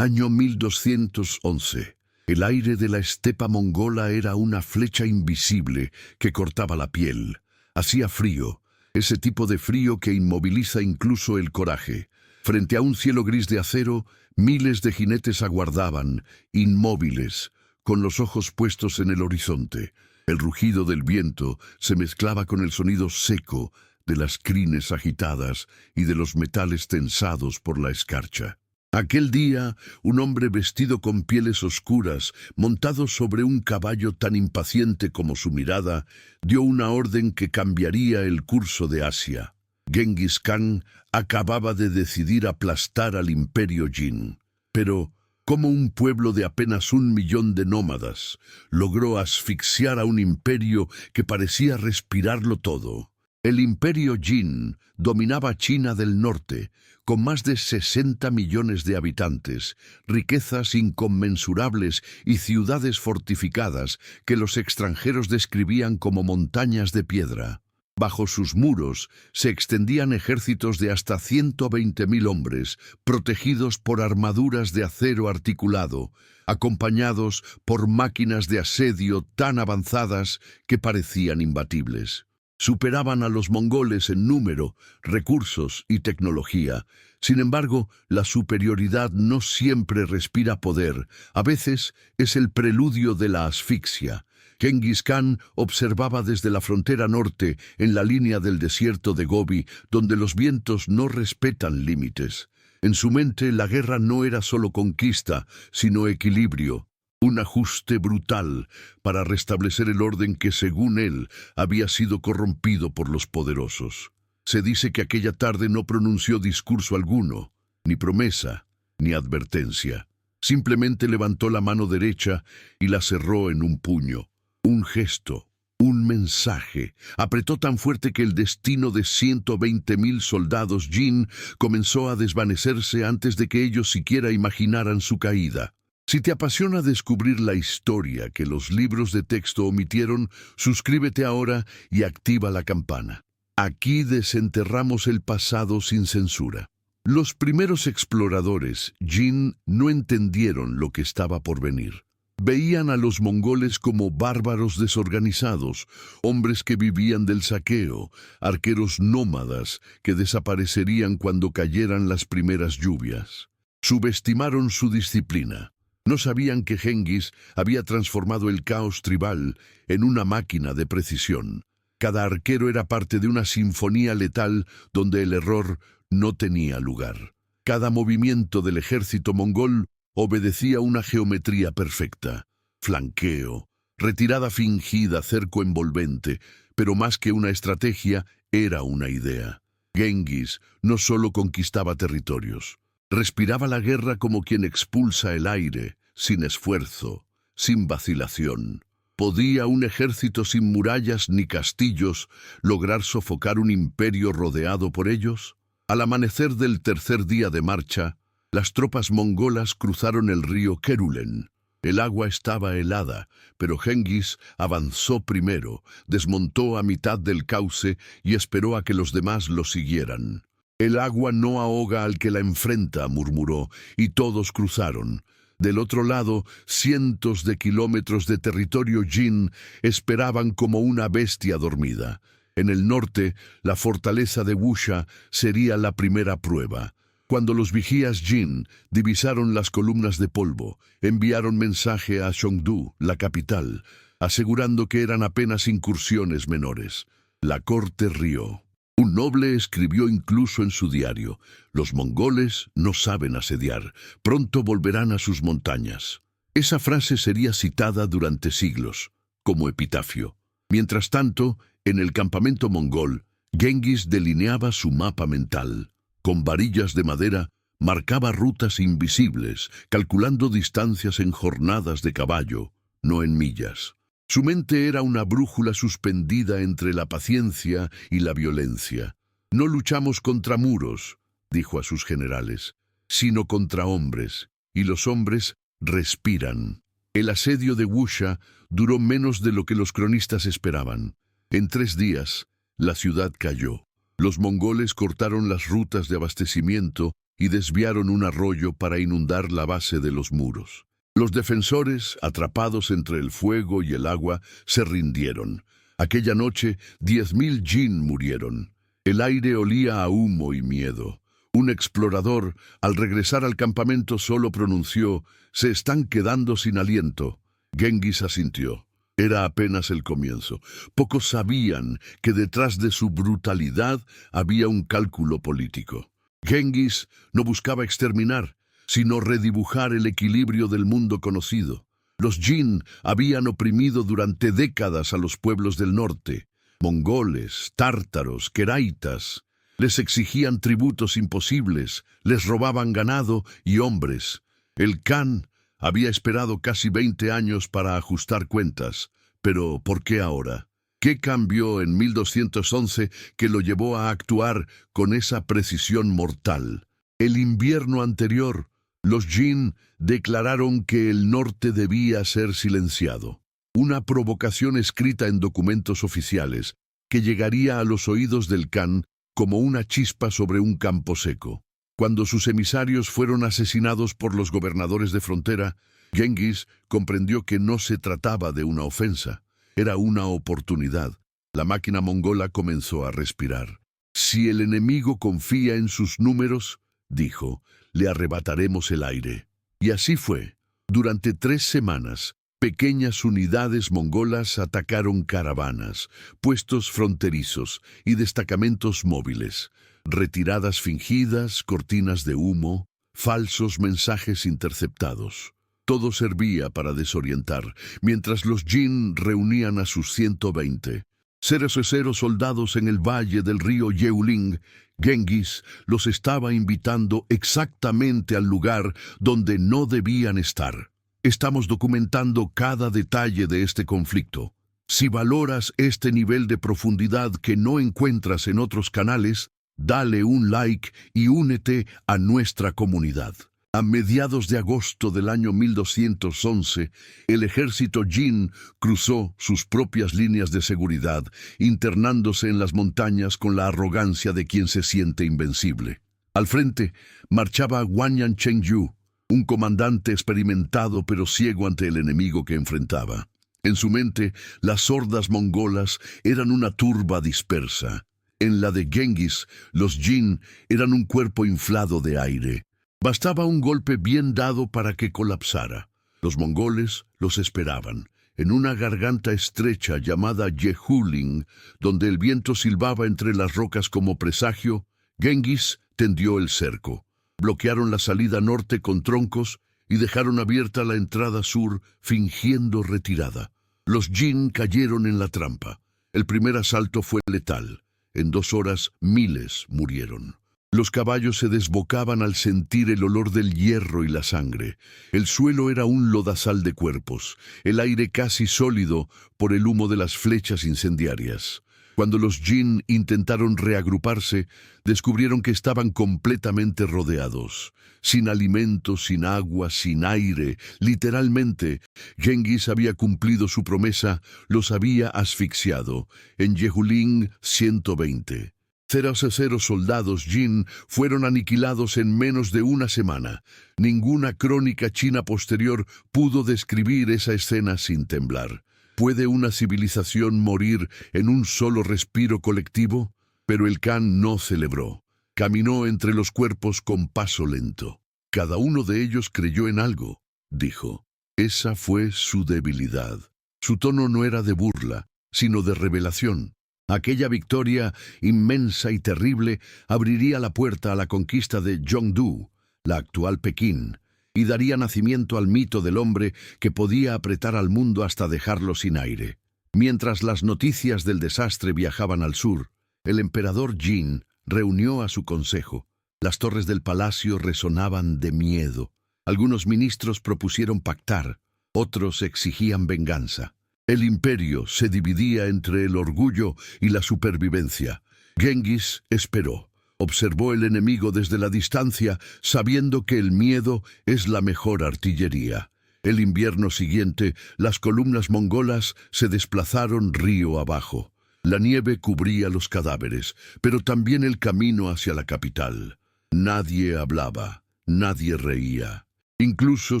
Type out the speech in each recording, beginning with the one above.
Año 1211. El aire de la estepa mongola era una flecha invisible que cortaba la piel. Hacía frío, ese tipo de frío que inmoviliza incluso el coraje. Frente a un cielo gris de acero, miles de jinetes aguardaban, inmóviles, con los ojos puestos en el horizonte. El rugido del viento se mezclaba con el sonido seco de las crines agitadas y de los metales tensados por la escarcha. Aquel día, un hombre vestido con pieles oscuras, montado sobre un caballo tan impaciente como su mirada, dio una orden que cambiaría el curso de Asia. Genghis Khan acababa de decidir aplastar al imperio Jin. Pero, ¿cómo un pueblo de apenas 1 millón de nómadas logró asfixiar a un imperio que parecía respirarlo todo? El imperio Jin dominaba China del norte, con más de 60 millones de habitantes, riquezas inconmensurables y ciudades fortificadas que los extranjeros describían como montañas de piedra. Bajo sus muros se extendían ejércitos de hasta 120.000 hombres, protegidos por armaduras de acero articulado, acompañados por máquinas de asedio tan avanzadas que parecían imbatibles. Superaban a los mongoles en número, recursos y tecnología. Sin embargo, la superioridad no siempre respira poder. A veces es el preludio de la asfixia. Genghis Khan observaba desde la frontera norte, en la línea del desierto de Gobi, donde los vientos no respetan límites. En su mente, la guerra no era solo conquista, sino equilibrio. Un ajuste brutal para restablecer el orden que, según él, había sido corrompido por los poderosos. Se dice que aquella tarde no pronunció discurso alguno, ni promesa, ni advertencia. Simplemente levantó la mano derecha y la cerró en un puño. Un gesto, un mensaje, apretó tan fuerte que el destino de 120.000 soldados Jin comenzó a desvanecerse antes de que ellos siquiera imaginaran su caída. Si te apasiona descubrir la historia que los libros de texto omitieron, suscríbete ahora y activa la campana. Aquí desenterramos el pasado sin censura. Los primeros exploradores, Jin, no entendieron lo que estaba por venir. Veían a los mongoles como bárbaros desorganizados, hombres que vivían del saqueo, arqueros nómadas que desaparecerían cuando cayeran las primeras lluvias. Subestimaron su disciplina. No sabían que Genghis había transformado el caos tribal en una máquina de precisión. Cada arquero era parte de una sinfonía letal donde el error no tenía lugar. Cada movimiento del ejército mongol obedecía una geometría perfecta. Flanqueo, retirada fingida, cerco envolvente, pero más que una estrategia, era una idea. Genghis no solo conquistaba territorios. Respiraba la guerra como quien expulsa el aire, sin esfuerzo, sin vacilación. ¿Podía un ejército sin murallas ni castillos lograr sofocar un imperio rodeado por ellos? Al amanecer del tercer día de marcha, las tropas mongolas cruzaron el río Kerulen. El agua estaba helada, pero Genghis avanzó primero, desmontó a mitad del cauce y esperó a que los demás lo siguieran. El agua no ahoga al que la enfrenta, murmuró, y todos cruzaron. Del otro lado, cientos de kilómetros de territorio Jin esperaban como una bestia dormida. En el norte, la fortaleza de Wusha sería la primera prueba. Cuando los vigías Jin divisaron las columnas de polvo, enviaron mensaje a Chengdu, la capital, asegurando que eran apenas incursiones menores. La corte rió. Un noble escribió incluso en su diario: «Los mongoles no saben asediar, pronto volverán a sus montañas». Esa frase sería citada durante siglos, como epitafio. Mientras tanto, en el campamento mongol, Genghis delineaba su mapa mental. Con varillas de madera, marcaba rutas invisibles, calculando distancias en jornadas de caballo, no en millas. Su mente era una brújula suspendida entre la paciencia y la violencia. «No luchamos contra muros», dijo a sus generales, «sino contra hombres, y los hombres respiran». El asedio de Wusha duró menos de lo que los cronistas esperaban. En 3 días, la ciudad cayó. Los mongoles cortaron las rutas de abastecimiento y desviaron un arroyo para inundar la base de los muros. Los defensores, atrapados entre el fuego y el agua, se rindieron. Aquella noche, 10.000 jin murieron. El aire olía a humo y miedo. Un explorador, al regresar al campamento, solo pronunció: «Se están quedando sin aliento». Genghis asintió. Era apenas el comienzo. Pocos sabían que detrás de su brutalidad había un cálculo político. Genghis no buscaba exterminar, sino redibujar el equilibrio del mundo conocido. Los jin habían oprimido durante décadas a los pueblos del norte. Mongoles, tártaros, queraitas. Les exigían tributos imposibles, les robaban ganado y hombres. El Khan había esperado casi 20 años para ajustar cuentas. Pero, ¿por qué ahora? ¿Qué cambió en 1211 que lo llevó a actuar con esa precisión mortal? El invierno anterior, los jin declararon que el norte debía ser silenciado. Una provocación escrita en documentos oficiales que llegaría a los oídos del Khan como una chispa sobre un campo seco. Cuando sus emisarios fueron asesinados por los gobernadores de frontera, Genghis comprendió que no se trataba de una ofensa, era una oportunidad. La máquina mongola comenzó a respirar. «Si el enemigo confía en sus números», dijo, «le arrebataremos el aire». Y así fue. Durante 3 semanas, pequeñas unidades mongolas atacaron caravanas, puestos fronterizos y destacamentos móviles. Retiradas fingidas, cortinas de humo, falsos mensajes interceptados. Todo servía para desorientar, mientras los jin reunían a sus 120. 0 soldados en el valle del río Yeoling, Genghis los estaba invitando exactamente al lugar donde no debían estar. Estamos documentando cada detalle de este conflicto. Si valoras este nivel de profundidad que no encuentras en otros canales, dale un like y únete a nuestra comunidad. A mediados de agosto del año 1211, el ejército jin cruzó sus propias líneas de seguridad, internándose en las montañas con la arrogancia de quien se siente invencible. Al frente marchaba Wanyan Chengyu, un comandante experimentado pero ciego ante el enemigo que enfrentaba. En su mente, las hordas mongolas eran una turba dispersa. En la de Genghis, los jin eran un cuerpo inflado de aire. Bastaba un golpe bien dado para que colapsara. Los mongoles los esperaban, en una garganta estrecha llamada Yehuling, donde el viento silbaba entre las rocas como presagio. Genghis tendió el cerco. Bloquearon la salida norte con troncos y dejaron abierta la entrada sur, fingiendo retirada. Los jin cayeron en la trampa. El primer asalto fue letal. En 2 horas, miles murieron. Los caballos se desbocaban al sentir el olor del hierro y la sangre. El suelo era un lodazal de cuerpos, el aire casi sólido por el humo de las flechas incendiarias. Cuando los jin intentaron reagruparse, descubrieron que estaban completamente rodeados. Sin alimento, sin agua, sin aire, literalmente, Genghis había cumplido su promesa, los había asfixiado. En Yehuling, 120. 0 soldados jin fueron aniquilados en menos de una semana. Ninguna crónica china posterior pudo describir esa escena sin temblar. ¿Puede una civilización morir en un solo respiro colectivo? Pero el Khan no celebró. Caminó entre los cuerpos con paso lento. Cada uno de ellos creyó en algo, dijo. Esa fue su debilidad. Su tono no era de burla, sino de revelación. Aquella victoria inmensa y terrible abriría la puerta a la conquista de Yongdu, la actual Pekín, y daría nacimiento al mito del hombre que podía apretar al mundo hasta dejarlo sin aire. Mientras las noticias del desastre viajaban al sur, el emperador Jin reunió a su consejo. Las torres del palacio resonaban de miedo. Algunos ministros propusieron pactar, otros exigían venganza. El imperio se dividía entre el orgullo y la supervivencia. Genghis esperó. Observó el enemigo desde la distancia, sabiendo que el miedo es la mejor artillería. El invierno siguiente, las columnas mongolas se desplazaron río abajo. La nieve cubría los cadáveres, pero también el camino hacia la capital. Nadie hablaba, nadie reía. Incluso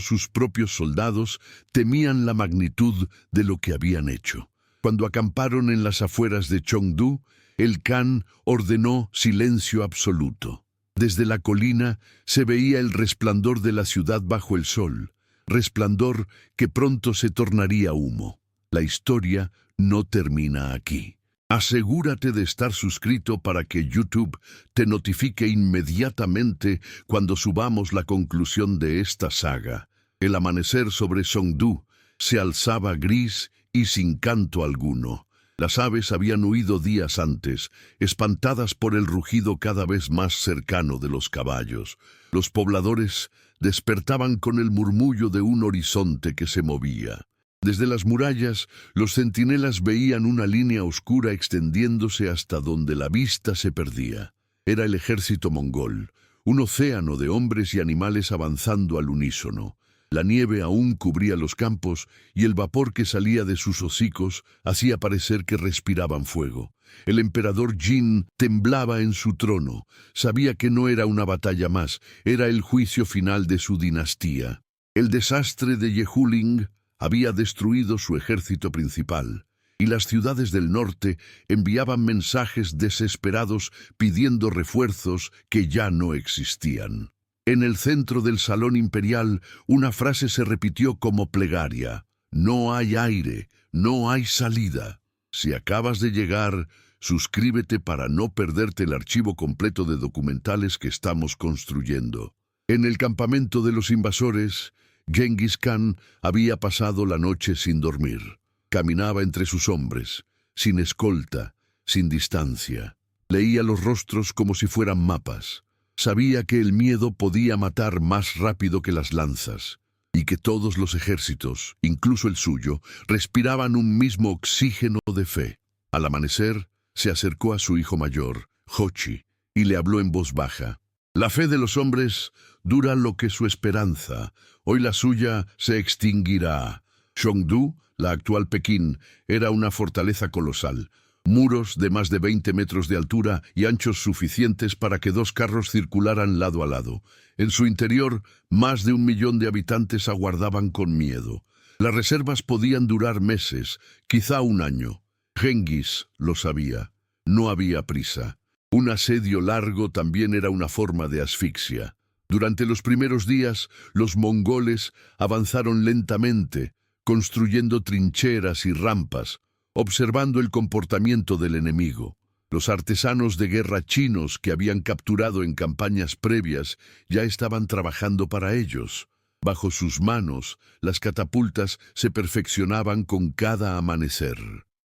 sus propios soldados temían la magnitud de lo que habían hecho. Cuando acamparon en las afueras de Chengdu, el Khan ordenó silencio absoluto. Desde la colina se veía el resplandor de la ciudad bajo el sol, resplandor que pronto se tornaría humo. La historia no termina aquí. Asegúrate de estar suscrito para que YouTube te notifique inmediatamente cuando subamos la conclusión de esta saga. El amanecer sobre Chengdu se alzaba gris y sin canto alguno. Las aves habían huido días antes, espantadas por el rugido cada vez más cercano de los caballos. Los pobladores despertaban con el murmullo de un horizonte que se movía. Desde las murallas, los centinelas veían una línea oscura extendiéndose hasta donde la vista se perdía. Era el ejército mongol, un océano de hombres y animales avanzando al unísono. La nieve aún cubría los campos y el vapor que salía de sus hocicos hacía parecer que respiraban fuego. El emperador Jin temblaba en su trono. Sabía que no era una batalla más, era el juicio final de su dinastía. El desastre de Yehuling había destruido su ejército principal, y las ciudades del norte enviaban mensajes desesperados pidiendo refuerzos que ya no existían. En el centro del salón imperial, una frase se repitió como plegaria: no hay aire, no hay salida. Si acabas de llegar, suscríbete para no perderte el archivo completo de documentales que estamos construyendo. En el campamento de los invasores, Genghis Khan había pasado la noche sin dormir. Caminaba entre sus hombres, sin escolta, sin distancia. Leía los rostros como si fueran mapas. Sabía que el miedo podía matar más rápido que las lanzas, y que todos los ejércitos, incluso el suyo, respiraban un mismo oxígeno de fe. Al amanecer, se acercó a su hijo mayor, Hochi, y le habló en voz baja. La fe de los hombres dura lo que su esperanza. Hoy la suya se extinguirá. Chengdu, la actual Pekín, era una fortaleza colosal. Muros de más de 20 metros de altura y anchos suficientes para que 2 carros circularan lado a lado. En su interior, más de 1 millón de habitantes aguardaban con miedo. Las reservas podían durar meses, quizá 1 año. Genghis lo sabía. No había prisa. Un asedio largo también era una forma de asfixia. Durante los primeros días, los mongoles avanzaron lentamente, construyendo trincheras y rampas, observando el comportamiento del enemigo. Los artesanos de guerra chinos que habían capturado en campañas previas ya estaban trabajando para ellos. Bajo sus manos, las catapultas se perfeccionaban con cada amanecer.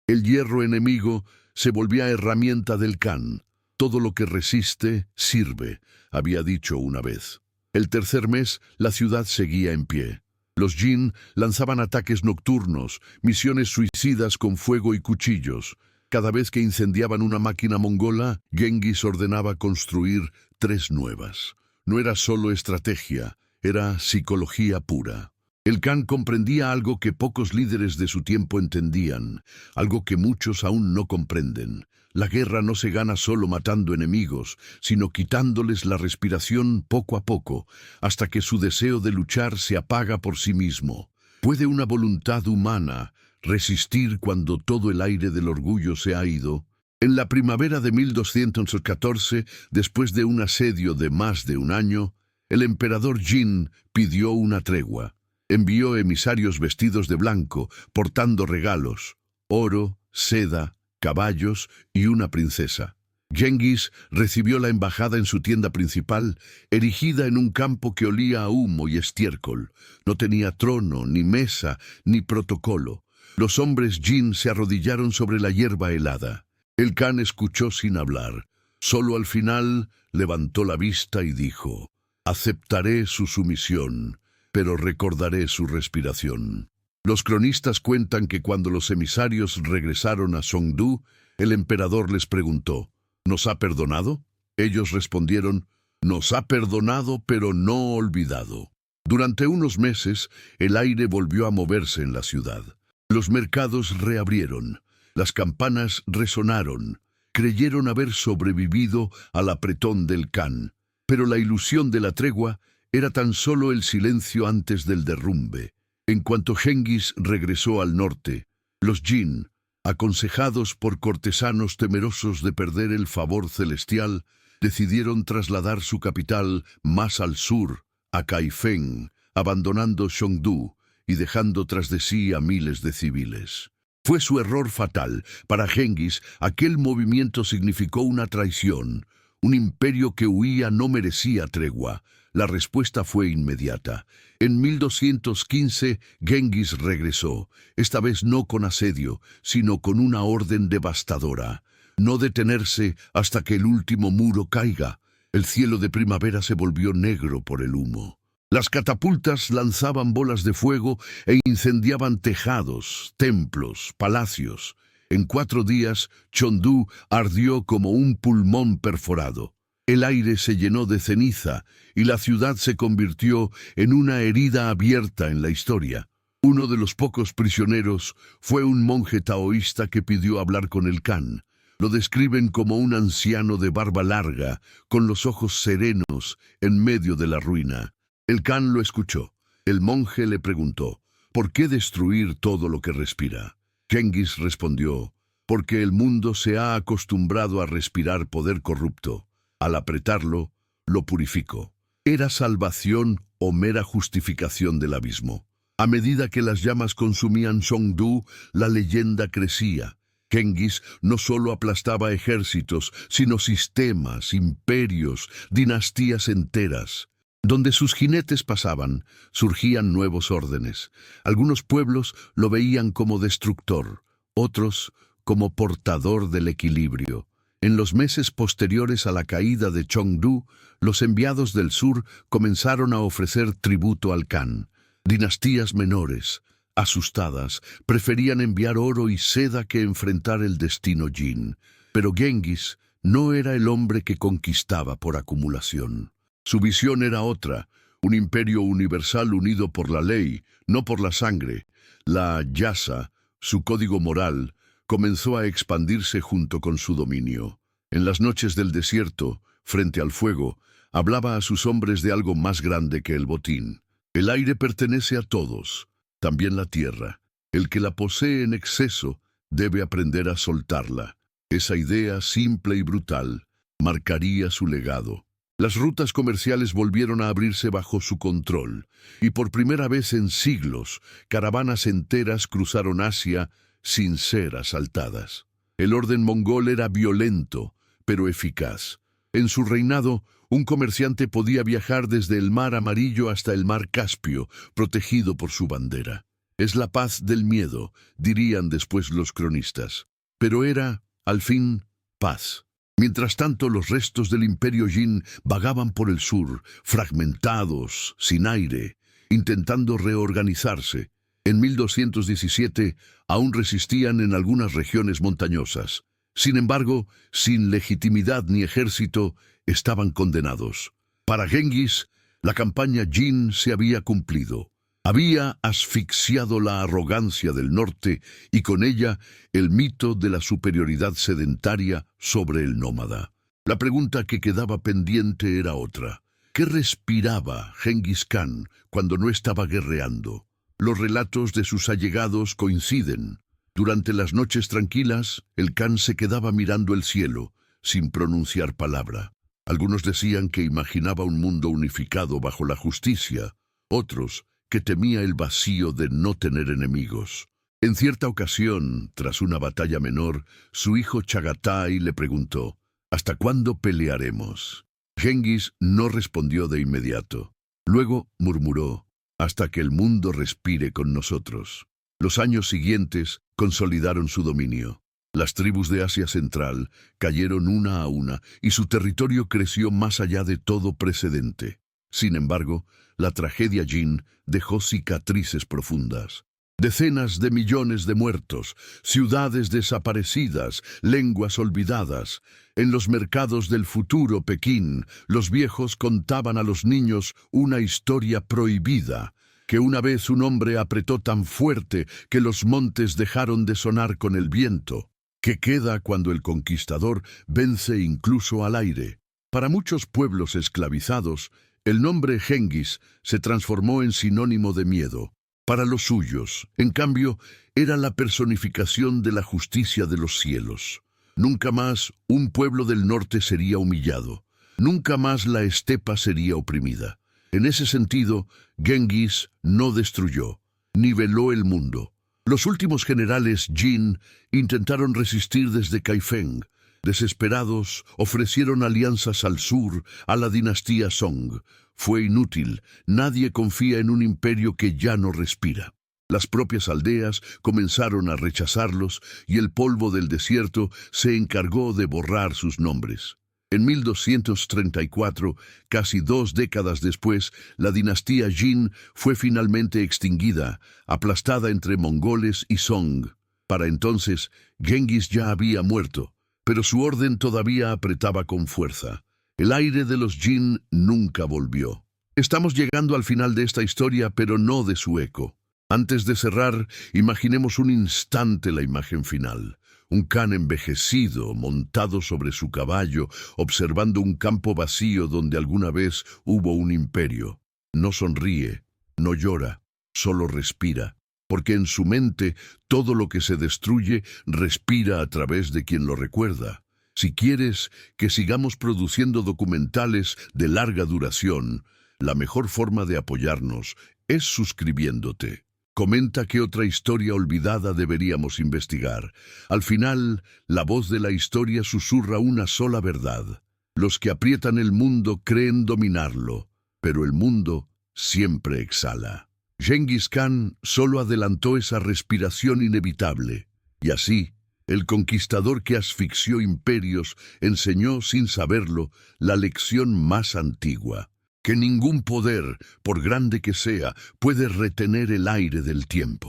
El hierro enemigo se volvía herramienta del Khan. Todo lo que resiste, sirve, había dicho una vez. El tercer mes, la ciudad seguía en pie. Los Jin lanzaban ataques nocturnos, misiones suicidas con fuego y cuchillos. Cada vez que incendiaban una máquina mongola, Genghis ordenaba construir 3 nuevas. No era solo estrategia, era psicología pura. El Khan comprendía algo que pocos líderes de su tiempo entendían, algo que muchos aún no comprenden. La guerra no se gana solo matando enemigos, sino quitándoles la respiración poco a poco, hasta que su deseo de luchar se apaga por sí mismo. ¿Puede una voluntad humana resistir cuando todo el aire del orgullo se ha ido? En la primavera de 1214, después de un asedio de más de 1 año, el emperador Jin pidió una tregua. Envió emisarios vestidos de blanco, portando regalos, oro, seda, caballos y una princesa. Genghis recibió la embajada en su tienda principal, erigida en un campo que olía a humo y estiércol. No tenía trono, ni mesa, ni protocolo. Los hombres Jin se arrodillaron sobre la hierba helada. El Khan escuchó sin hablar. Solo al final levantó la vista y dijo: «Aceptaré su sumisión, pero recordaré su respiración». Los cronistas cuentan que cuando los emisarios regresaron a Chengdu, el emperador les preguntó: ¿Nos ha perdonado? Ellos respondieron: «Nos ha perdonado, pero no olvidado». Durante unos meses, el aire volvió a moverse en la ciudad. Los mercados reabrieron, las campanas resonaron, creyeron haber sobrevivido al apretón del Khan. Pero la ilusión de la tregua era tan solo el silencio antes del derrumbe. En cuanto Genghis regresó al norte, los Jin, aconsejados por cortesanos temerosos de perder el favor celestial, decidieron trasladar su capital más al sur, a Kaifeng, abandonando Chengdu y dejando tras de sí a miles de civiles. Fue su error fatal. Para Genghis, aquel movimiento significó una traición. Un imperio que huía no merecía tregua. La respuesta fue inmediata. En 1215, Genghis regresó, esta vez no con asedio, sino con una orden devastadora. No detenerse hasta que el último muro caiga. El cielo de primavera se volvió negro por el humo. Las catapultas lanzaban bolas de fuego e incendiaban tejados, templos, palacios. En 4 días, Chengdu ardió como un pulmón perforado. El aire se llenó de ceniza y la ciudad se convirtió en una herida abierta en la historia. Uno de los pocos prisioneros fue un monje taoísta que pidió hablar con el Khan. Lo describen como un anciano de barba larga, con los ojos serenos en medio de la ruina. El Khan lo escuchó. El monje le preguntó, ¿por qué destruir todo lo que respira? Genghis respondió, porque el mundo se ha acostumbrado a respirar poder corrupto. Al apretarlo, lo purificó. ¿Era salvación o mera justificación del abismo? A medida que las llamas consumían Chengdu, la leyenda crecía. Genghis no solo aplastaba ejércitos, sino sistemas, imperios, dinastías enteras. Donde sus jinetes pasaban, surgían nuevos órdenes. Algunos pueblos lo veían como destructor, otros como portador del equilibrio. En los meses posteriores a la caída de Chengdu, los enviados del sur comenzaron a ofrecer tributo al Khan. Dinastías menores, asustadas, preferían enviar oro y seda que enfrentar el destino Jin. Pero Genghis no era el hombre que conquistaba por acumulación. Su visión era otra, un imperio universal unido por la ley, no por la sangre. La yasa, su código moral, comenzó a expandirse junto con su dominio. En las noches del desierto, frente al fuego, hablaba a sus hombres de algo más grande que el botín. El aire pertenece a todos, también la tierra. El que la posee en exceso debe aprender a soltarla. Esa idea simple y brutal marcaría su legado. Las rutas comerciales volvieron a abrirse bajo su control, y por primera vez en siglos, caravanas enteras cruzaron Asia sin ser asaltadas. El orden mongol era violento, pero eficaz. En su reinado, un comerciante podía viajar desde el Mar Amarillo hasta el Mar Caspio, protegido por su bandera. Es la paz del miedo, dirían después los cronistas. Pero era, al fin, paz. Mientras tanto, los restos del imperio Jin vagaban por el sur, fragmentados, sin aire, intentando reorganizarse. En 1217 aún resistían en algunas regiones montañosas. Sin embargo, sin legitimidad ni ejército, estaban condenados. Para Genghis, la campaña Jin se había cumplido. Había asfixiado la arrogancia del norte y con ella el mito de la superioridad sedentaria sobre el nómada. La pregunta que quedaba pendiente era otra. ¿Qué respiraba Genghis Khan cuando no estaba guerreando? Los relatos de sus allegados coinciden. Durante las noches tranquilas, el Khan se quedaba mirando el cielo, sin pronunciar palabra. Algunos decían que imaginaba un mundo unificado bajo la justicia, otros que temía el vacío de no tener enemigos. En cierta ocasión, tras una batalla menor, su hijo Chagatai le preguntó, ¿hasta cuándo pelearemos? Genghis no respondió de inmediato. Luego murmuró, hasta que el mundo respire con nosotros. Los años siguientes consolidaron su dominio. Las tribus de Asia Central cayeron una a una y su territorio creció más allá de todo precedente. Sin embargo, la tragedia Jin dejó cicatrices profundas. Decenas de millones de muertos, ciudades desaparecidas, lenguas olvidadas. En los mercados del futuro Pekín, los viejos contaban a los niños una historia prohibida, que una vez un hombre apretó tan fuerte que los montes dejaron de sonar con el viento, que queda cuando el conquistador vence incluso al aire. Para muchos pueblos esclavizados, el nombre Genghis se transformó en sinónimo de miedo. Para los suyos, en cambio, era la personificación de la justicia de los cielos. Nunca más un pueblo del norte sería humillado. Nunca más la estepa sería oprimida. En ese sentido, Genghis no destruyó, niveló el mundo. Los últimos generales Jin intentaron resistir desde Kaifeng. Desesperados, ofrecieron alianzas al sur, a la dinastía Song. Fue inútil, nadie confía en un imperio que ya no respira. Las propias aldeas comenzaron a rechazarlos y el polvo del desierto se encargó de borrar sus nombres. En 1234, casi 2 décadas después, la dinastía Jin fue finalmente extinguida, aplastada entre mongoles y Song. Para entonces, Genghis ya había muerto, pero su orden todavía apretaba con fuerza. El aire de los Jin nunca volvió. Estamos llegando al final de esta historia, pero no de su eco. Antes de cerrar, imaginemos un instante la imagen final. Un Khan envejecido, montado sobre su caballo, observando un campo vacío donde alguna vez hubo un imperio. No sonríe, no llora, solo respira, porque en su mente todo lo que se destruye respira a través de quien lo recuerda. Si quieres que sigamos produciendo documentales de larga duración, la mejor forma de apoyarnos es suscribiéndote. Comenta qué otra historia olvidada deberíamos investigar. Al final, la voz de la historia susurra una sola verdad. Los que aprietan el mundo creen dominarlo, pero el mundo siempre exhala. Genghis Khan solo adelantó esa respiración inevitable. Y así, el conquistador que asfixió imperios enseñó sin saberlo la lección más antigua: que ningún poder, por grande que sea, puede retener el aire del tiempo.